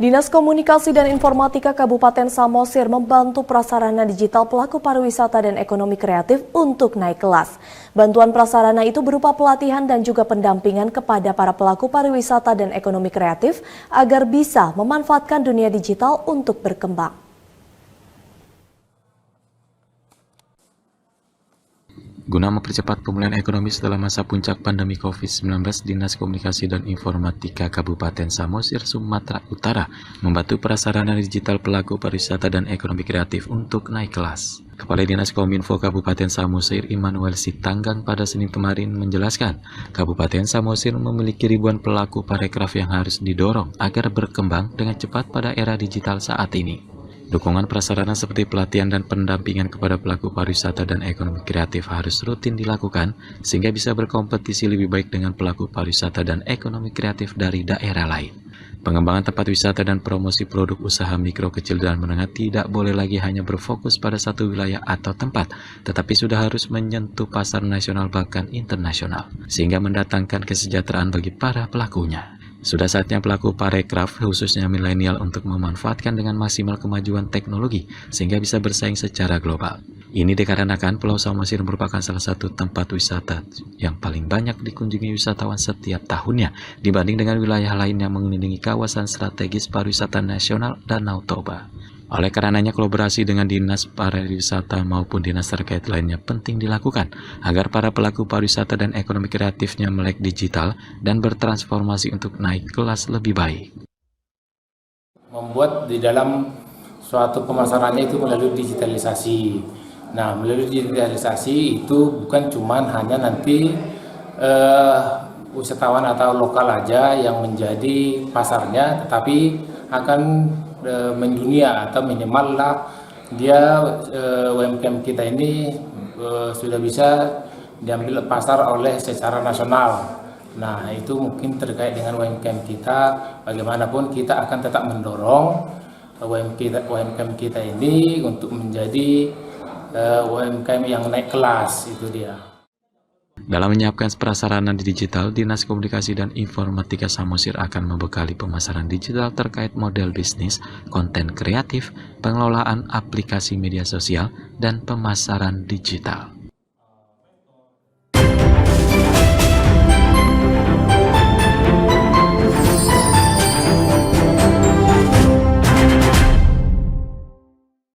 Dinas Komunikasi dan Informatika Kabupaten Samosir membantu prasarana digital pelaku pariwisata dan ekonomi kreatif untuk naik kelas. Bantuan prasarana itu berupa pelatihan dan juga pendampingan kepada para pelaku pariwisata dan ekonomi kreatif agar bisa memanfaatkan dunia digital untuk berkembang. Guna mempercepat pemulihan ekonomi setelah masa puncak pandemi COVID-19, Dinas Komunikasi dan Informatika Kabupaten Samosir, Sumatera Utara membantu prasarana digital pelaku pariwisata dan ekonomi kreatif untuk naik kelas. Kepala Dinas Kominfo Kabupaten Samosir, Immanuel Sitanggang, pada Senin kemarin menjelaskan, Kabupaten Samosir memiliki ribuan pelaku parekraf yang harus didorong agar berkembang dengan cepat pada era digital saat ini. Dukungan prasarana seperti pelatihan dan pendampingan kepada pelaku pariwisata dan ekonomi kreatif harus rutin dilakukan sehingga bisa berkompetisi lebih baik dengan pelaku pariwisata dan ekonomi kreatif dari daerah lain. Pengembangan tempat wisata dan promosi produk usaha mikro, kecil, dan menengah tidak boleh lagi hanya berfokus pada satu wilayah atau tempat, tetapi sudah harus menyentuh pasar nasional bahkan internasional, sehingga mendatangkan kesejahteraan bagi para pelakunya. Sudah saatnya pelaku parekraf, khususnya milenial, untuk memanfaatkan dengan maksimal kemajuan teknologi sehingga bisa bersaing secara global. Ini dikarenakan Pulau Samosir merupakan salah satu tempat wisata yang paling banyak dikunjungi wisatawan setiap tahunnya dibanding dengan wilayah lain yang mengelilingi kawasan strategis pariwisata nasional Danau Toba. Oleh karenanya, kolaborasi dengan dinas pariwisata maupun dinas terkait lainnya penting dilakukan agar para pelaku pariwisata dan ekonomi kreatifnya melek digital dan bertransformasi untuk naik kelas lebih baik. Membuat di dalam suatu pemasarannya itu melalui digitalisasi. Nah, melalui digitalisasi itu bukan cuma hanya nanti wisatawan atau lokal aja yang menjadi pasarnya, tetapi akan mendunia atau minimal lah dia UMKM kita ini sudah bisa diambil pasar oleh secara nasional. Nah, itu mungkin terkait dengan UMKM kita. Bagaimanapun kita akan tetap mendorong UMKM kita ini untuk menjadi UMKM yang naik kelas, itu dia. Dalam menyiapkan prasarana digital, Dinas Komunikasi dan Informatika Samosir akan membekali pemasaran digital terkait model bisnis, konten kreatif, pengelolaan aplikasi media sosial, dan pemasaran digital.